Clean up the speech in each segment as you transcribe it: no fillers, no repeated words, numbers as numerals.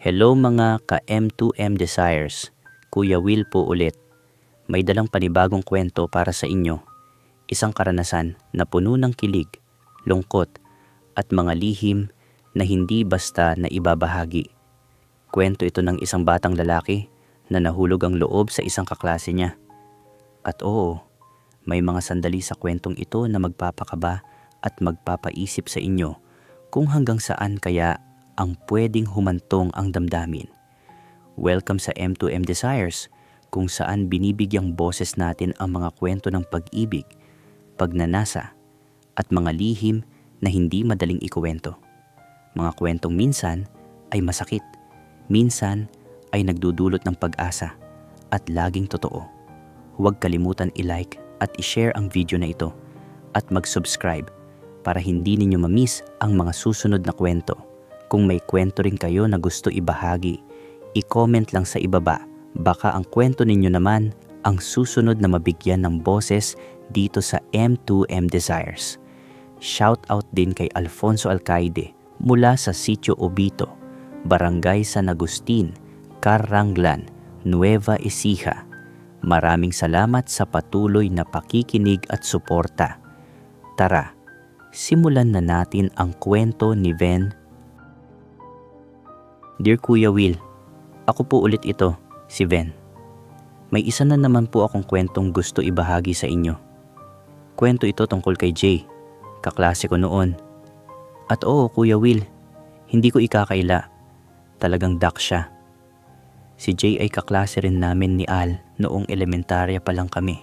Hello mga ka-M2M Desires, Kuya Will po ulit. May dalang panibagong kwento para sa inyo. Isang karanasan na puno ng kilig, lungkot, at mga lihim na hindi basta na ibabahagi. Kwento ito ng isang batang lalaki na nahulog ang loob sa isang kaklase niya. At oo, may mga sandali sa kwentong ito na magpapakaba at magpapaisip sa inyo kung hanggang saan kaya ang pwedeng humantong ang damdamin. Welcome sa M2M Desires, kung saan binibigyang boses natin ang mga kwento ng pag-ibig, pagnanasa, at mga lihim na hindi madaling ikuwento. Mga kwentong minsan ay masakit, minsan ay nagdudulot ng pag-asa, at laging totoo. Huwag kalimutan i-like at i-share ang video na ito at mag-subscribe para hindi ninyo ma-miss ang mga susunod na kwento. Kung may kwento rin kayo na gusto ibahagi, i-comment lang sa ibaba. Baka ang kwento ninyo naman ang susunod na mabigyan ng boses dito sa M2M Desires. Shout out din kay Alfonso Alcaide mula sa Sitio Obito, Barangay San Agustin, Carranglan, Nueva Ecija. Maraming salamat sa patuloy na pakikinig at suporta. Tara, simulan na natin ang kwento ni Ven. Dear Kuya Will, ako po ulit ito, si Ven. May isa na naman po akong kwentong gusto ibahagi sa inyo. Kwento ito tungkol kay Jay, kaklase ko noon. At oo, Kuya Will, hindi ko ikakaila. Talagang dak siya. Si Jay ay kaklase rin namin ni Al noong elementarya pa lang kami.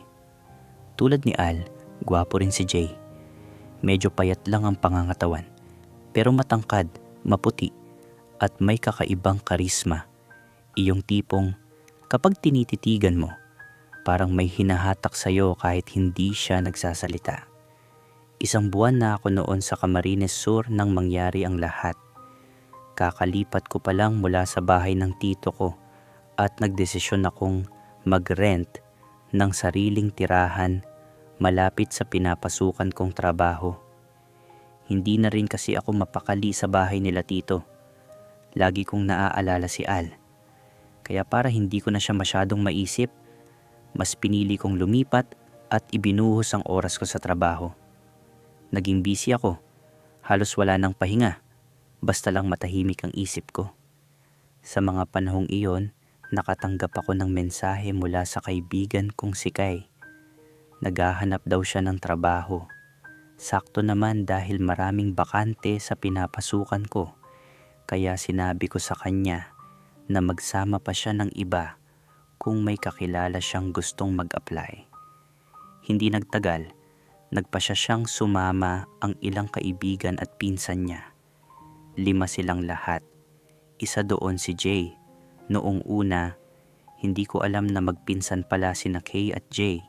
Tulad ni Al, gwapo rin si Jay. Medyo payat lang ang pangangatawan, pero matangkad, maputi, at may kakaibang karisma. Iyong tipong kapag tinititigan mo, parang may hinahatak sa'yo kahit hindi siya nagsasalita. Isang buwan na ako noon sa Camarines Sur nang mangyari ang lahat. Kakalipat ko pa lang mula sa bahay ng tito ko at nagdesisyon akong mag-rent ng sariling tirahan malapit sa pinapasukan kong trabaho. Hindi na rin kasi ako mapakali sa bahay nila tito. Lagi kong naaalala si Al. Kaya para hindi ko na siya masyadong maisip, mas pinili kong lumipat at ibinuhos ang oras ko sa trabaho. Naging busy ako. Halos wala nang pahinga. Basta lang matahimik ang isip ko. Sa mga panahong iyon, nakatanggap ako ng mensahe mula sa kaibigan kong si Kay. Naghahanap daw siya ng trabaho. Sakto naman dahil maraming bakante sa pinapasukan ko. Kaya sinabi ko sa kanya na magsama pa siya ng iba kung may kakilala siyang gustong mag-apply. Hindi nagtagal, nagpasya siyang sumama ang ilang kaibigan at pinsan niya. 5 silang lahat. Isa doon si Jay. Noong una, hindi ko alam na magpinsan pala sina Kay at Jay.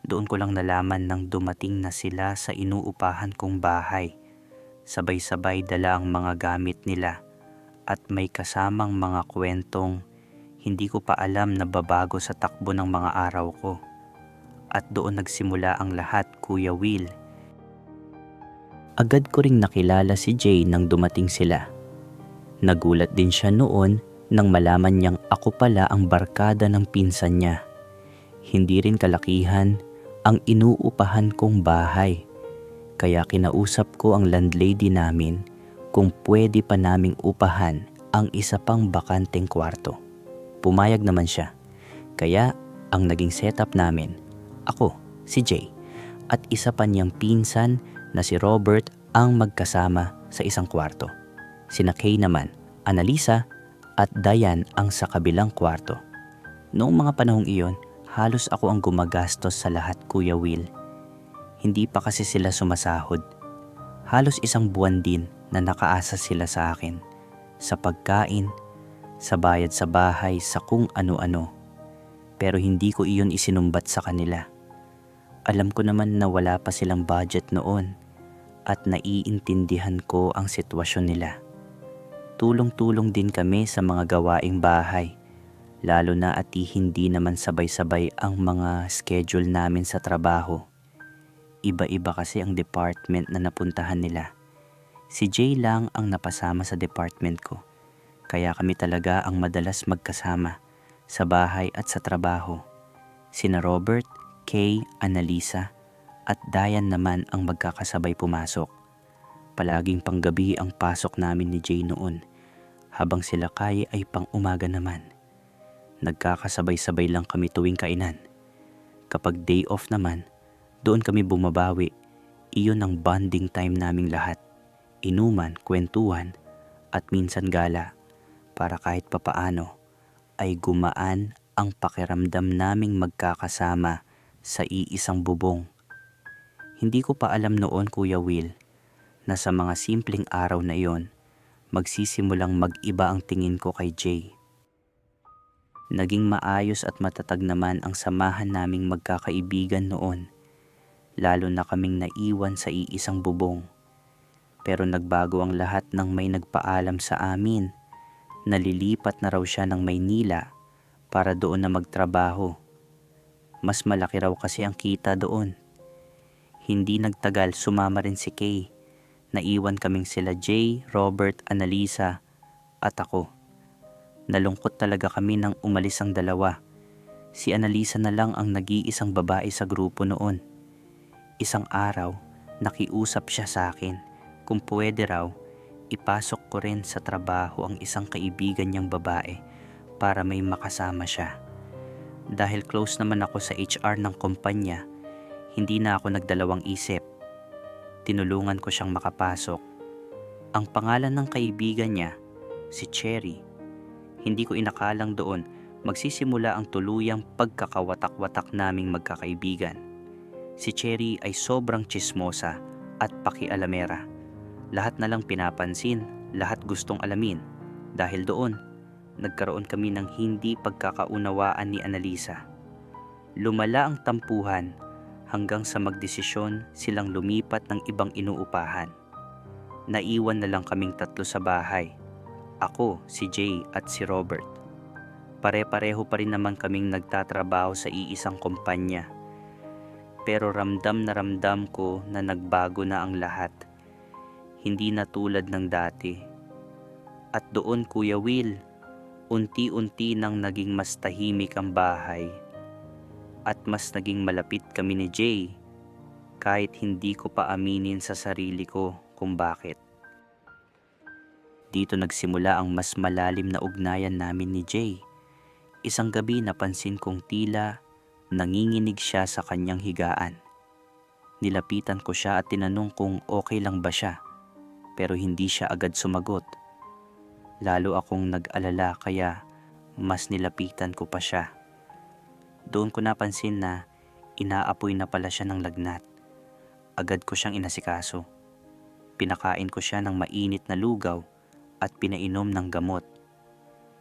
Doon ko lang nalaman nang dumating na sila sa inuupahan kong bahay. Sabay-sabay dala ang mga gamit nila at may kasamang mga kwentong hindi ko pa alam na babago sa takbo ng mga araw ko. At doon nagsimula ang lahat, Kuya Will. Agad ko ring nakilala si Jay nang dumating sila. Nagulat din siya noon nang malaman niyang ako pala ang barkada ng pinsan niya. Hindi rin kalakihan ang inuupahan kong bahay. Kaya kinausap ko ang landlady namin kung pwede pa naming upahan ang isa pang bakanteng kwarto. Pumayag naman siya. Kaya ang naging setup namin, ako, si Jay, at isa pa niyang pinsan na si Robert ang magkasama sa isang kwarto. Sina Kay naman, Annalisa at Diane ang sa kabilang kwarto. Noong mga panahong iyon, halos ako ang gumagastos sa lahat, Kuya Will. Hindi pa kasi sila sumasahod. Halos 1 buwan din na nakaasa sila sa akin. Sa pagkain, sa bayad sa bahay, sa kung ano-ano. Pero hindi ko iyon isinumbat sa kanila. Alam ko naman na wala pa silang budget noon at naiintindihan ko ang sitwasyon nila. Tulong-tulong din kami sa mga gawaing bahay, lalo na at hindi naman sabay-sabay ang mga schedule namin sa trabaho. Iba-iba kasi ang department na napuntahan nila. Si Jay lang ang napasama sa department ko. Kaya kami talaga ang madalas magkasama sa bahay at sa trabaho. Sina Robert, Kay, Annalisa at Diane naman ang magkakasabay pumasok. Palaging panggabi ang pasok namin ni Jay noon, habang sila Kay ay pang-umaga naman. Nagkakasabay-sabay lang kami tuwing kainan. Kapag day off naman, doon kami bumabawi. Iyon ang bonding time naming lahat. Inuman, kwentuhan, at minsan gala, para kahit papaano ay gumaan ang pakiramdam naming magkakasama sa iisang bubong. Hindi ko pa alam noon, Kuya Will, na sa mga simpleng araw na iyon, magsisimulang mag-iba ang tingin ko kay Jay. Naging maayos at matatag naman ang samahan naming magkakaibigan noon, lalo na kaming naiwan sa iisang bubong. Pero nagbago ang lahat nang may nagpaalam sa amin na lilipat na raw siya ng Maynila para doon na magtrabaho. Mas malaki raw kasi ang kita doon. Hindi nagtagal, sumama rin si Kay. Naiwan kaming sila Jay, Robert, Annalisa at ako. Nalungkot talaga kami nang umalis ang dalawa. Si Annalisa na lang ang nag-iisang babae sa grupo noon. Isang araw, nakiusap siya sa akin kung pwede raw ipasok ko rin sa trabaho ang isang kaibigan niyang babae para may makasama siya. Dahil close naman ako sa HR ng kumpanya, hindi na ako nagdalawang isip. Tinulungan ko siyang makapasok. Ang pangalan ng kaibigan niya, si Cherry. Hindi ko inakalang doon magsisimula ang tuluyang pagkakawatak-watak naming magkakaibigan. Si Cherry ay sobrang tsismosa at pakialamera. Lahat na lang pinapansin, lahat gustong alamin. Dahil doon, nagkaroon kami ng hindi pagkakaunawaan ni Annalisa. Lumala ang tampuhan hanggang sa magdesisyon silang lumipat ng ibang inuupahan. Naiwan na lang kaming tatlo sa bahay. Ako, si Jay at si Robert. Pare-pareho pa rin naman kaming nagtatrabaho sa iisang kumpanya. Pero ramdam na ramdam ko na nagbago na ang lahat. Hindi na tulad ng dati. At doon, Kuya Will, unti-unti nang naging mas tahimik ang bahay. At mas naging malapit kami ni Jay, kahit hindi ko pa aminin sa sarili ko kung bakit. Dito nagsimula ang mas malalim na ugnayan namin ni Jay. Isang gabi napansin kong tila nanginginig siya sa kanyang higaan. Nilapitan ko siya at tinanong kung okay lang ba siya, pero hindi siya agad sumagot. Lalo akong nag-alala kaya mas nilapitan ko pa siya. Doon ko napansin na inaapoy na pala siya ng lagnat. Agad ko siyang inasikaso. Pinakain ko siya ng mainit na lugaw at pinainom ng gamot.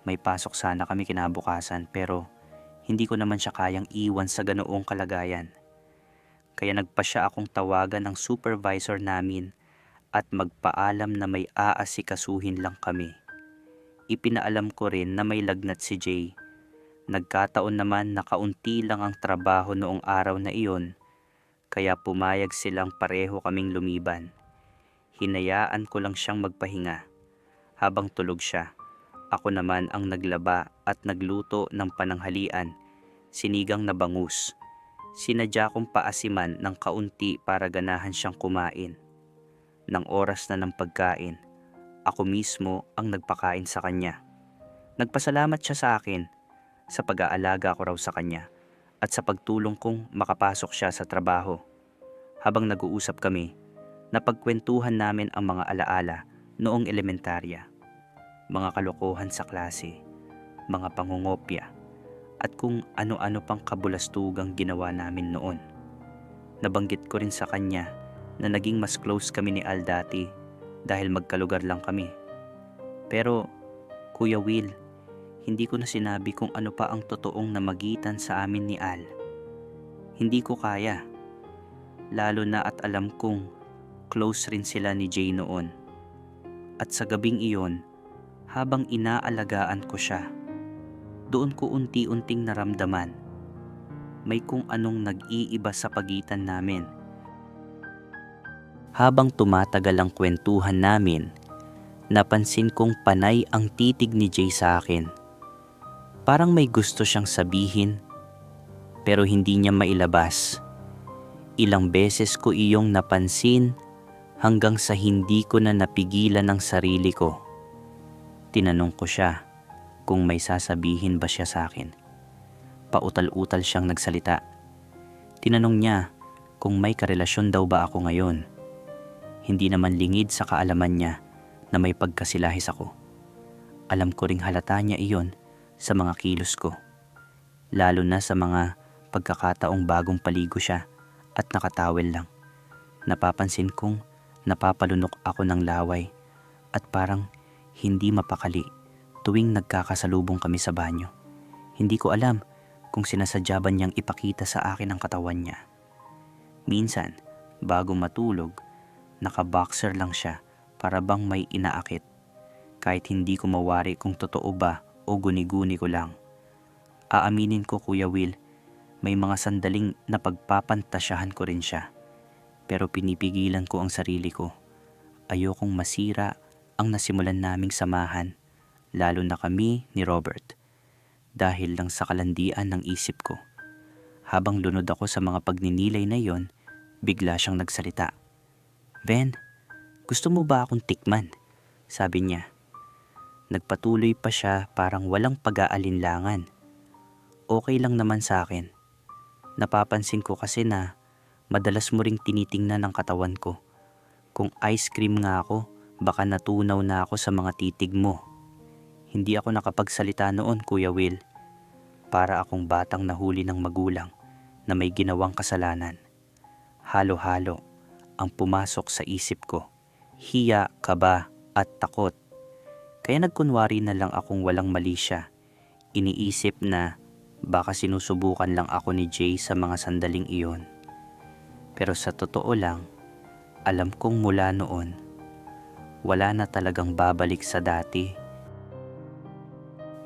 May pasok sana kami kinabukasan pero hindi ko naman siya kayang iwan sa ganoong kalagayan. Kaya nagpasya akong tawagan ng supervisor namin at magpaalam na may aasikasuhin lang kami. Ipinaalam ko rin na may lagnat si Jay. Nagkataon naman na kaunti lang ang trabaho noong araw na iyon, kaya pumayag silang pareho kaming lumiban. Hinayaan ko lang siyang magpahinga. Habang tulog siya, ako naman ang naglaba at nagluto ng pananghalian, sinigang na bangus. Sinadya kong paasiman ng kaunti para ganahan siyang kumain. Nang oras na ng pagkain, ako mismo ang nagpakain sa kanya. Nagpasalamat siya sa akin sa pag-aalaga ko raw sa kanya at sa pagtulong kong makapasok siya sa trabaho. Habang nag-uusap kami, napagkwentuhan namin ang mga alaala noong elementarya. Mga kalokohan sa klase, mga pangungopya, at kung ano-ano pang kabulastugang ginawa namin noon. Nabanggit ko rin sa kanya na naging mas close kami ni Al dati dahil magkalugar lang kami. Pero, Kuya Will, hindi ko na sinabi kung ano pa ang totoong namagitan sa amin ni Al. Hindi ko kaya, lalo na at alam kong close rin sila ni Jay noon. At sa gabing iyon, habang inaalagaan ko siya, doon ko unti-unting naramdaman may kung anong nag-iiba sa pagitan namin. Habang tumatagal ang kwentuhan namin, Napansin kong panay ang titig ni Jay sa akin. Parang may gusto siyang sabihin pero hindi niya mailabas. Ilang beses ko iyong napansin hanggang sa hindi ko na napigilan ang sarili ko. Tinanong ko siya kung may sasabihin ba siya sa akin. Pautal-utal siyang nagsalita. Tinanong niya kung may karelasyon daw ba ako ngayon. Hindi naman lingid sa kaalaman niya na may pagkasilahis ako. Alam ko ring halata niya iyon sa mga kilos ko. Lalo na sa mga pagkakataong bagong paligo siya at nakatawel lang. Napapansin kong napapalunok ako ng laway at parang hindi mapakali tuwing nagkakasalubong kami sa banyo. Hindi ko alam kung sinasadya ba niyang ipakita sa akin ang katawan niya. Minsan, bago matulog, naka-boxer lang siya para bang may inaakit. Kahit hindi ko mawari kung totoo ba o guni-guni ko lang. Aaminin ko, Kuya Will, may mga sandaling napagpapantasyahan ko rin siya. Pero pinipigilan ko ang sarili ko. Ayokong masira ang nasimulan naming samahan, lalo na kami ni Robert. Dahil lang sa kalandian ng isip ko. Habang lunod ako sa mga pagninilay na yon, bigla siyang nagsalita. "Ben, gusto mo ba akong tikman?" Sabi niya. Nagpatuloy pa siya parang walang pag-aalinlangan. Okay lang naman sa akin. Napapansin ko kasi na madalas mo ring tinitingnan ang katawan ko. Kung ice cream nga ako, baka natunaw na ako sa mga titig mo. Hindi ako nakapagsalita noon, Kuya Will. Para akong batang nahuli ng magulang na may ginawang kasalanan. Halo-halo ang pumasok sa isip ko. Hiya, kaba at takot. Kaya nagkunwari na lang akong walang mali siya. Iniisip na baka sinusubukan lang ako ni Jay sa mga sandaling iyon. Pero sa totoo lang, alam kong mula noon, wala na talagang babalik sa dati.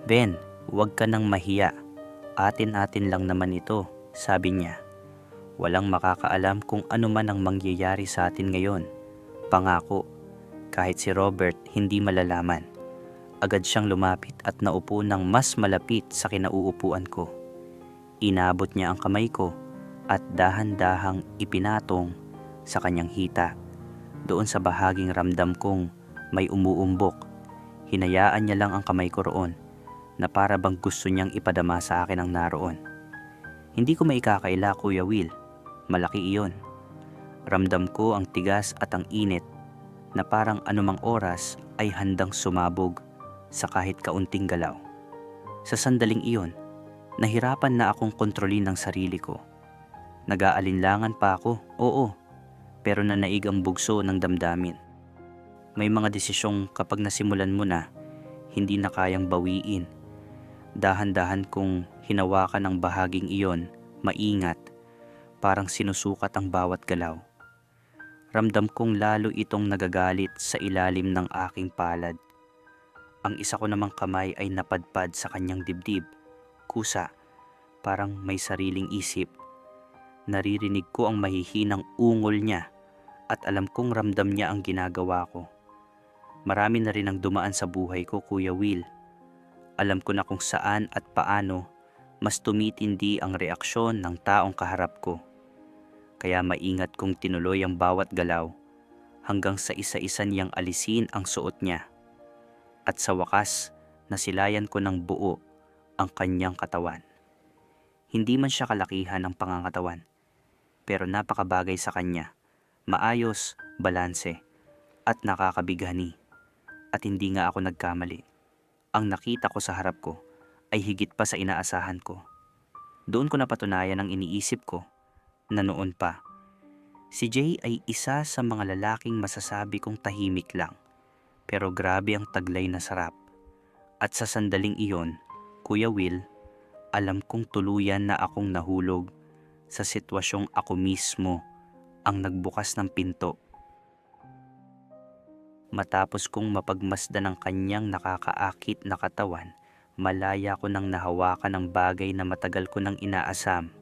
"Ben, huwag ka nang mahiya. Atin-atin lang naman ito," sabi niya. "Walang makakaalam kung ano man ang mangyayari sa atin ngayon. Pangako, kahit si Robert hindi malalaman." Agad siyang lumapit at naupo ng mas malapit sa kinauupuan ko. Inabot niya ang kamay ko at dahan-dahang ipinatong sa kanyang hita. Doon sa bahaging ramdam kong may umuumbok, hinayaan niya lang ang kamay ko roon na para bang gusto niyang ipadama sa akin ang naroon. Hindi ko maikakaila, Kuya Will. Malaki iyon. Ramdam ko ang tigas at ang init na parang anumang oras ay handang sumabog sa kahit kaunting galaw. Sa sandaling iyon, nahirapan na akong kontrolin ang sarili ko. Nag-aalinlangan pa ako, oo, pero nanaig ang bugso ng damdamin. May mga desisyong kapag nasimulan mo na, hindi na kayang bawiin. Dahan-dahan kong hinawakan ang bahaging iyon, maingat, parang sinusukat ang bawat galaw. Ramdam kong lalo itong nagagalit sa ilalim ng aking palad. Ang isa ko namang kamay ay napadpad sa kanyang dibdib, kusa, parang may sariling isip. Naririnig ko ang mahihinang ungol niya at alam kong ramdam niya ang ginagawa ko. Marami na rin ang dumaan sa buhay ko, Kuya Will. Alam ko na kung saan at paano mas tumitindi ang reaksyon ng taong kaharap ko. Kaya maingat kong tinuloy ang bawat galaw hanggang sa isa-isa niyang alisin ang suot niya. At sa wakas, nasilayan ko ng buo ang kanyang katawan. Hindi man siya kalakihan ng pangangatawan, pero napakabagay sa kanya. Maayos, balanse, at nakakabighani. At hindi nga ako nagkamali. Ang nakita ko sa harap ko ay higit pa sa inaasahan ko. Doon ko napatunayan ang iniisip ko na noon pa. Si Jay ay isa sa mga lalaking masasabi kong tahimik lang, pero grabe ang taglay na sarap. At sa sandaling iyon, Kuya Will, alam kong tuluyan na akong nahulog sa sitwasyong ako mismo ang nagbukas ng pinto. Matapos kong mapagmasdan ang kanyang nakakaakit na katawan, malaya ko nang nahawakan ang bagay na matagal ko nang inaasam.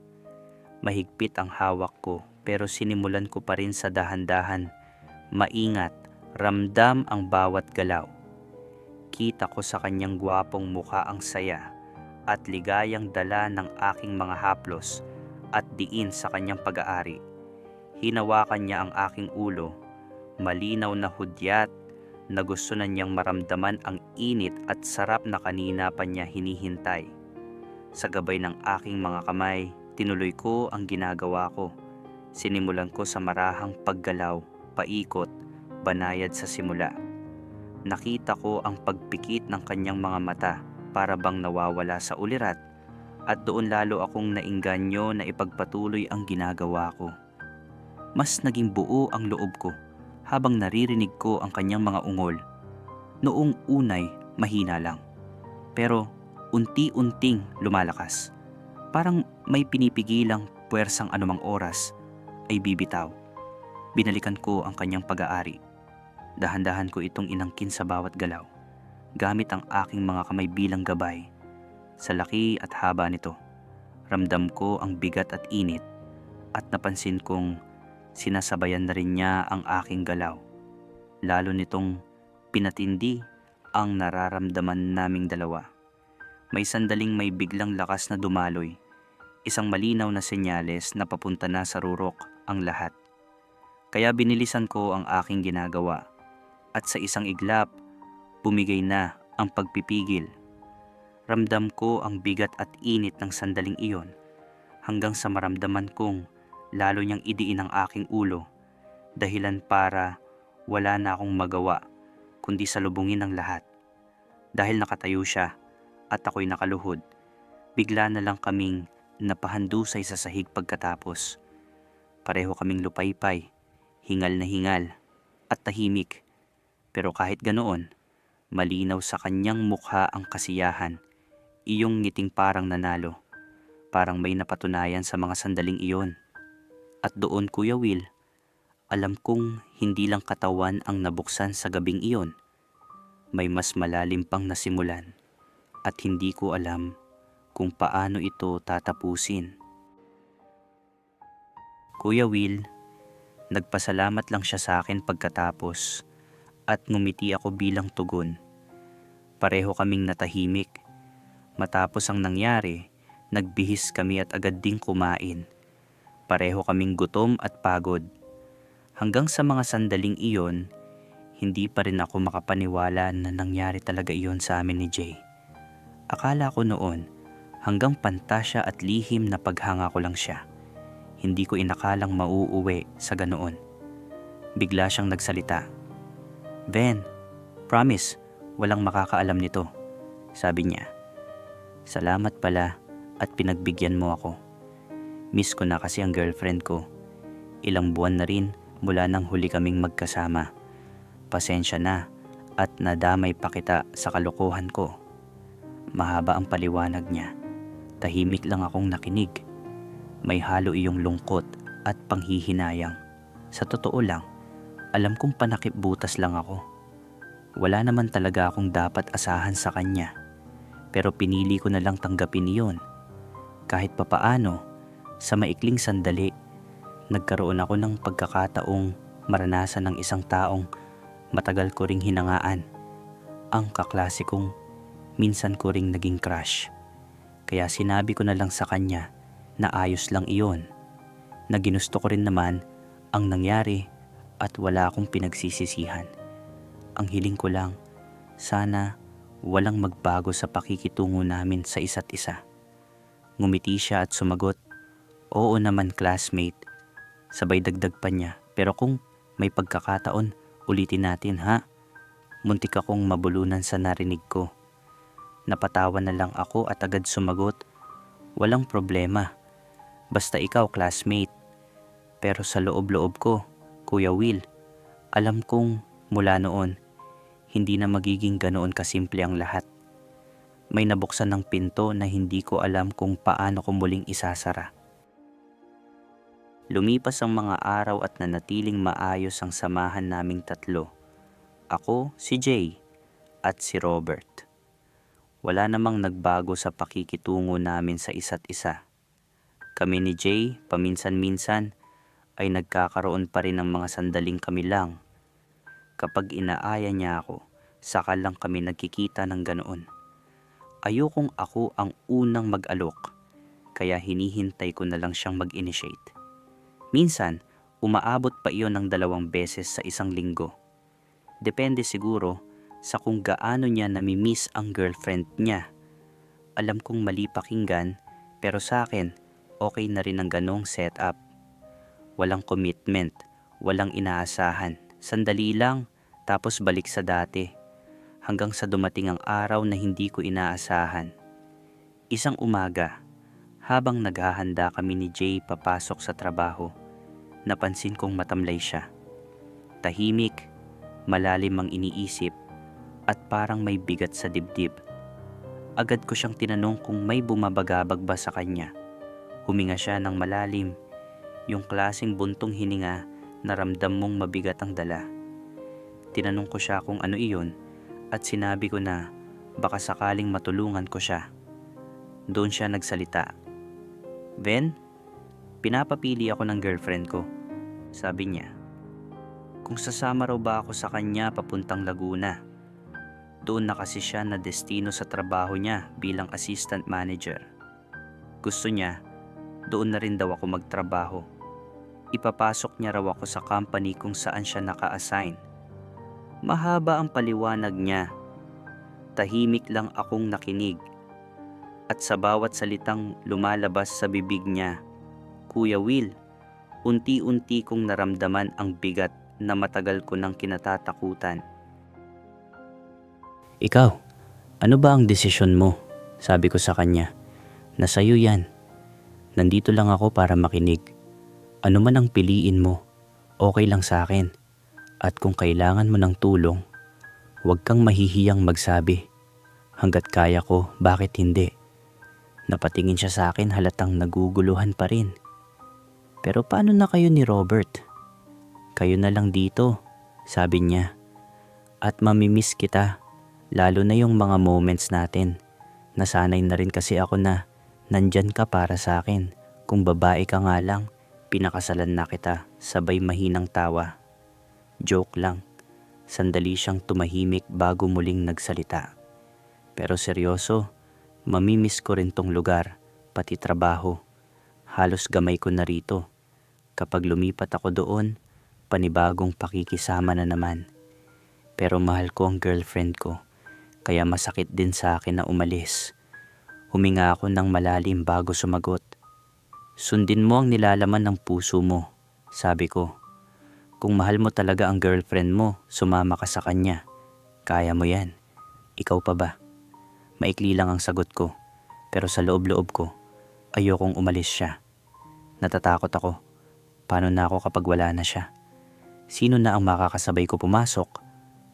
Mahigpit ang hawak ko pero sinimulan ko pa rin sa dahan-dahan, maingat Ramdam ang bawat galaw. Kita ko sa kanyang gwapong mukha ang saya at ligayang dala ng aking mga haplos at diin sa kanyang pag-aari. Hinawakan niya ang aking ulo, malinaw na hudyat na gusto na niyang maramdaman ang init at sarap na kanina pa niya hinihintay. Sa gabay ng aking mga kamay, tinuloy ko ang ginagawa ko. Sinimulan ko sa marahang paggalaw, paikot, banayad sa simula. Nakita ko ang pagpikit ng kanyang mga mata para bang nawawala sa ulirat at doon lalo akong nainganyo na ipagpatuloy ang ginagawa ko. Mas naging buo ang loob ko habang naririnig ko ang kanyang mga ungol. Noong unay, mahina lang. Pero unti-unting lumalakas. Parang may pinipigilang puwersang anumang oras ay bibitaw. Binalikan ko ang kanyang pag-aari. Dahan-dahan ko itong inangkin sa bawat galaw, gamit ang aking mga kamay bilang gabay. Sa laki at haba nito, ramdam ko ang bigat at init at napansin kong sinasabayan na rin niya ang aking galaw. Lalo nitong pinatindi ang nararamdaman naming dalawa. May sandaling may biglang lakas na dumaloy, isang malinaw na senyales na papunta na sa rurok ang lahat. Kaya binilisan ko ang aking ginagawa at sa isang iglap, bumigay na ang pagpipigil. Ramdam ko ang bigat at init ng sandaling iyon hanggang sa maramdaman kong lalo niyang idiin ang aking ulo, dahilan para wala na akong magawa kundi salubungin ang lahat. Dahil nakatayo siya at ako'y nakaluhod, bigla na lang kaming napahandusay sa sahig pagkatapos. Pareho kaming lupaypay, hingal na hingal at tahimik. Pero kahit ganoon, malinaw sa kanyang mukha ang kasiyahan, iyong ngiting parang nanalo, parang may napatunayan sa mga sandaling iyon. At doon, Kuya Will, alam kong hindi lang katawan ang nabuksan sa gabing iyon. May mas malalim pang nasimulan at hindi ko alam kung paano ito tatapusin. Kuya Will, nagpasalamat lang siya sa akin pagkatapos at ngumiti ako bilang tugon. Pareho kaming natahimik. Matapos ang nangyari, nagbihis kami at agad ding kumain. Pareho kaming gutom at pagod. Hanggang sa mga sandaling iyon, hindi pa rin ako makapaniwala na nangyari talaga iyon sa amin ni Jay. Akala ko noon, hanggang pantasya at lihim na paghanga ko lang siya. Hindi ko inakalang mauuwi sa ganoon. Bigla siyang nagsalita. "Ben, promise, walang makakaalam nito," sabi niya. "Salamat pala at pinagbigyan mo ako. Miss ko na kasi ang girlfriend ko. Ilang buwan na rin mula nang huli kaming magkasama. Pasensya na at nadamay pa kita sa kalokohan ko." Mahaba ang paliwanag niya. Tahimik lang akong nakinig. May halo iyong lungkot at panghihinayang. Sa totoo lang, alam kong panakip butas lang ako. Wala naman talaga akong dapat asahan sa kanya. Pero pinili ko na lang tanggapin iyon. Kahit papaano, sa maikling sandali, nagkaroon ako ng pagkakataong maranasan ng isang taong matagal ko ring hinangaan. Ang kaklasikong minsan ko ring naging crush. Kaya sinabi ko na lang sa kanya na ayos lang iyon. Na ginusto ko rin naman ang nangyari at wala akong pinagsisisihan. Ang hiling ko lang, sana walang magbago sa pakikitungo namin sa isa't isa. Ngumiti siya at sumagot, "Oo naman, classmate." Sabay dagdag pa niya, "Pero kung may pagkakataon, ulitin natin, ha?" Muntik akong mabulunan sa narinig ko. Napatawa na lang ako at agad sumagot, "Walang problema. Basta ikaw, classmate." Pero sa loob-loob ko, Kuya Will, alam kong mula noon, hindi na magiging ganoon kasimple ang lahat. May nabuksan ng pinto na hindi ko alam kung paano ko muling isasara. Lumipas ang mga araw at nanatiling maayos ang samahan naming tatlo. Ako, si Jay, at si Robert. Wala namang nagbago sa pakikitungo namin sa isa't isa. Kami ni Jay, paminsan-minsan, ay nagkakaroon pa rin ng mga sandaling kami lang. Kapag inaaya niya ako, saka lang kami nagkikita ng ganoon. Ayokong ako ang unang mag-alok, kaya hinihintay ko na lang siyang mag-initiate. Minsan, umaabot pa iyon ng 2 beses sa isang linggo. Depende siguro sa kung gaano niya namimiss ang girlfriend niya. Alam kong mali pakinggan, pero sa akin, okay na rin ang ganong setup. Walang commitment, walang inaasahan. Sandali lang, tapos balik sa dati. Hanggang sa dumating ang araw na hindi ko inaasahan. Isang umaga, habang naghahanda kami ni Jay papasok sa trabaho, napansin kong matamlay siya. Tahimik, malalim ang iniisip, at parang may bigat sa dibdib. Agad ko siyang tinanong kung may bumabagabag ba sa kanya. Huminga siya ng malalim, yung klaseng buntong hininga na ramdam mong mabigat ang dala. Tinanong ko siya kung ano iyon at sinabi ko na baka sakaling matulungan ko siya. Doon siya nagsalita. "Ben, pinapapili ako ng girlfriend ko," sabi niya. Kung sasama raw ba ako sa kanya papuntang Laguna. Doon na kasi siya na destino sa trabaho niya bilang assistant manager. Gusto niya, doon na rin daw ako magtrabaho. Ipapasok niya raw ako sa company kung saan siya naka-assign. Mahaba ang paliwanag niya. Tahimik lang akong nakinig. At sa bawat salitang lumalabas sa bibig niya, "Kuya Will," unti-unti kong naramdaman ang bigat na matagal ko nang kinatatakutan. "Ikaw, ano ba ang desisyon mo?" Sabi ko sa kanya. "Nasa'yo yan. Nandito lang ako para makinig. Ano man ang piliin mo, okay lang sa akin. At kung kailangan mo ng tulong, huwag kang mahihiyang magsabi. Hanggat kaya ko, bakit hindi?" Napatingin siya sa akin halatang naguguluhan pa rin. "Pero paano na kayo ni Robert?" "Kayo na lang dito," sabi niya. "At mamimiss kita, lalo na yung mga moments natin. Nasanay na rin kasi ako na nandyan ka para sa akin. Kung babae ka nga lang, pinakasalan na kita." Sabay mahinang tawa. Joke lang. Sandali siyang tumahimik bago muling nagsalita. "Pero seryoso, mamimiss ko rin tong lugar, pati trabaho. Halos gamay ko na rito. Kapag lumipat ako doon, panibagong pakikisama na naman. Pero mahal ko ang girlfriend ko, kaya masakit din sa akin na umalis." Huminga ako ng malalim bago sumagot. "Sundin mo ang nilalaman ng puso mo," sabi ko. "Kung mahal mo talaga ang girlfriend mo, sumama ka sa kanya. Kaya mo yan. Ikaw pa ba?" Maikli lang ang sagot ko, pero sa loob-loob ko, ayokong umalis siya. Natatakot ako. Paano na ako kapag wala na siya? Sino na ang makakasabay ko pumasok,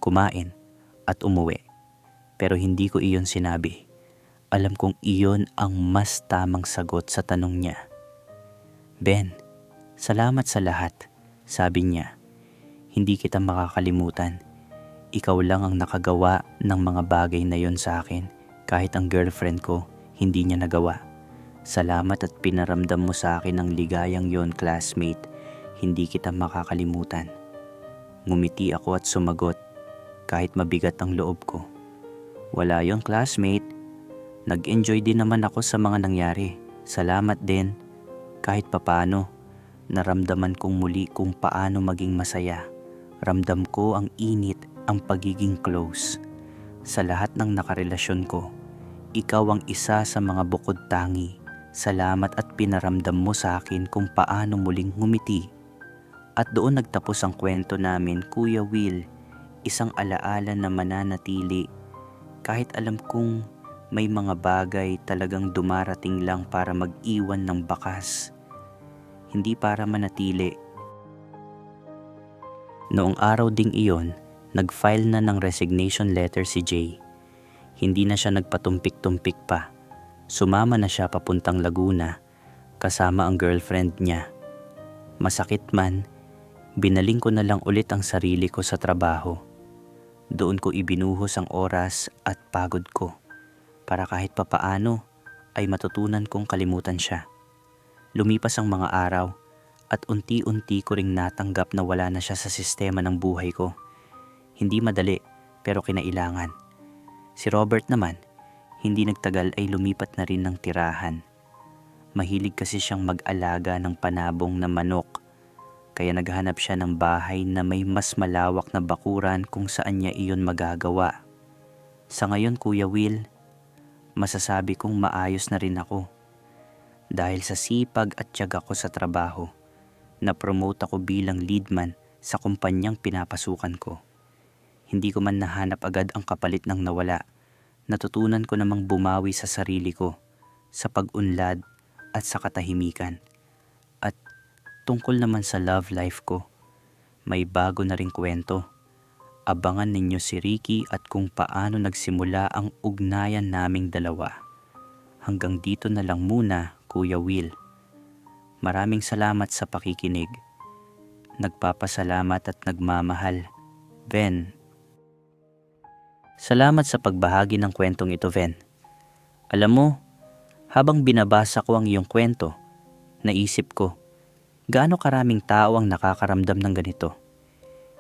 kumain, at umuwi? Pero hindi ko iyon sinabi. Alam kong iyon ang mas tamang sagot sa tanong niya. "Ben, salamat sa lahat," sabi niya. "Hindi kita makakalimutan. Ikaw lang ang nakagawa ng mga bagay na yon sa akin, kahit ang girlfriend ko hindi niya nagawa. Salamat at pinaramdam mo sa akin ang ligayang yon, classmate. Hindi kita makakalimutan." Ngumiti ako at sumagot, kahit mabigat ang loob ko. "Wala yon, classmate. Nag-enjoy din naman ako sa mga nangyari. Salamat din. Kahit papaano, naramdaman kong muli kung paano maging masaya. Ramdam ko ang init, ang pagiging close. Sa lahat ng nakarelasyon ko, ikaw ang isa sa mga bukod tangi. Salamat at pinaramdam mo sa akin kung paano muling ngumiti." At doon nagtapos ang kwento namin, Kuya Will. Isang alaala na mananatili. Kahit alam kong may mga bagay talagang dumarating lang para mag-iwan ng bakas, hindi para manatili. Noong araw ding iyon, nag-file na ng resignation letter si Jay. Hindi na siya nagpatumpik-tumpik pa. Sumama na siya papuntang Laguna, kasama ang girlfriend niya. Masakit man, binaling ko na lang ulit ang sarili ko sa trabaho. Doon ko ibinuhos ang oras at pagod ko, para kahit papaano ay matutunan kong kalimutan siya. Lumipas ang mga araw at unti-unti ko ring natanggap na wala na siya sa sistema ng buhay ko. Hindi madali, pero kinailangan. Si Robert naman, hindi nagtagal ay lumipat na rin ng tirahan. Mahilig kasi siyang mag-alaga ng panabong na manok, kaya naghanap siya ng bahay na may mas malawak na bakuran kung saan niya iyon magagawa. Sa ngayon, Kuya Will, masasabi kong maayos na rin ako. Dahil sa sipag at tiyaga ko sa trabaho, na-promote ako bilang leadman sa kumpanyang pinapasukan ko. Hindi ko man nahanap agad ang kapalit ng nawala. Natutunan ko namang bumawi sa sarili ko, sa pag-unlad at sa katahimikan. At tungkol naman sa love life ko, may bago na ring kwento. Abangan ninyo si Ricky at kung paano nagsimula ang ugnayan naming dalawa. Hanggang dito na lang muna, Kuya Will. Maraming salamat sa pakikinig. Nagpapasalamat at nagmamahal, Ben. Salamat sa pagbahagi ng kwentong ito, Ben. Alam mo, habang binabasa ko ang iyong kwento, naisip ko, gaano karaming tao ang nakakaramdam ng ganito.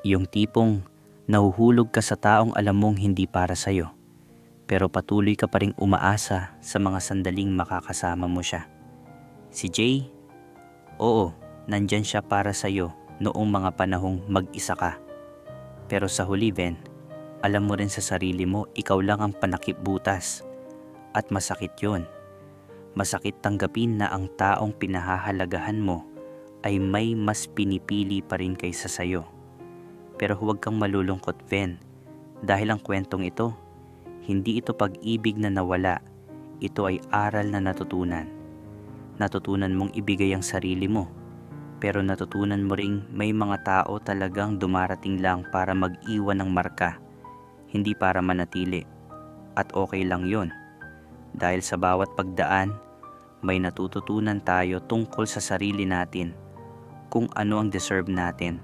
Yung tipong nahuhulog ka sa taong alam mong hindi para sa'yo, pero patuloy ka pa ring umaasa sa mga sandaling makakasama mo siya. Si Jay, oo, nandyan siya para sa'yo noong mga panahong mag-isa ka. Pero sa huli, Ben, alam mo rin sa sarili mo, ikaw lang ang panakipbutas. At masakit yun. Masakit tanggapin na ang taong pinahahalagahan mo ay may mas pinipili pa rin kaysa sayo. Pero huwag kang malulungkot, Ben, dahil ang kwentong ito, hindi ito pag-ibig na nawala, ito ay aral na natutunan. Natutunan mong ibigay ang sarili mo, pero natutunan mo ring may mga tao talagang dumarating lang para mag-iwan ng marka, hindi para manatili. At okay lang yun, dahil sa bawat pagdaan, may natututunan tayo tungkol sa sarili natin, kung ano ang deserve natin,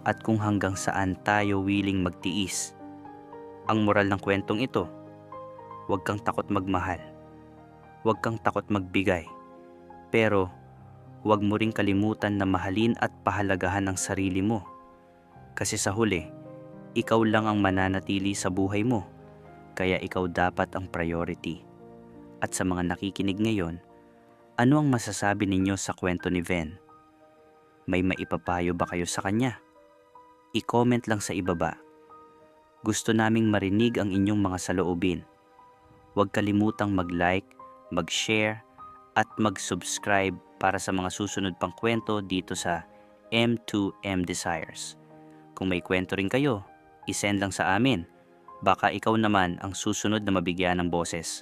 at kung hanggang saan tayo willing magtiis. Ang moral ng kwentong ito, huwag kang takot magmahal. Huwag kang takot magbigay. Pero, huwag mo ring kalimutan na mahalin at pahalagahan ang sarili mo. Kasi sa huli, ikaw lang ang mananatili sa buhay mo. Kaya ikaw dapat ang priority. At sa mga nakikinig ngayon, ano ang masasabi ninyo sa kwento ni Ben? May maipapayo ba kayo sa kanya? I-comment lang sa ibaba. Gusto naming marinig ang inyong mga saloobin. Huwag kalimutang mag-like, mag-share, at mag-subscribe para sa mga susunod pang kwento dito sa M2M Desires. Kung may kwento rin kayo, isend lang sa amin. Baka ikaw naman ang susunod na mabigyan ng boses.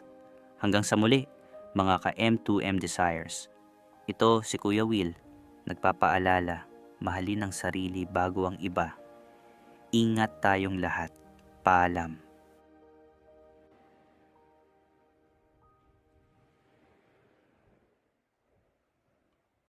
Hanggang sa muli, mga ka-M2M Desires. Ito si Kuya Will, nagpapaalala, mahalin ang sarili bago ang iba. Ingat tayong lahat. Paalam.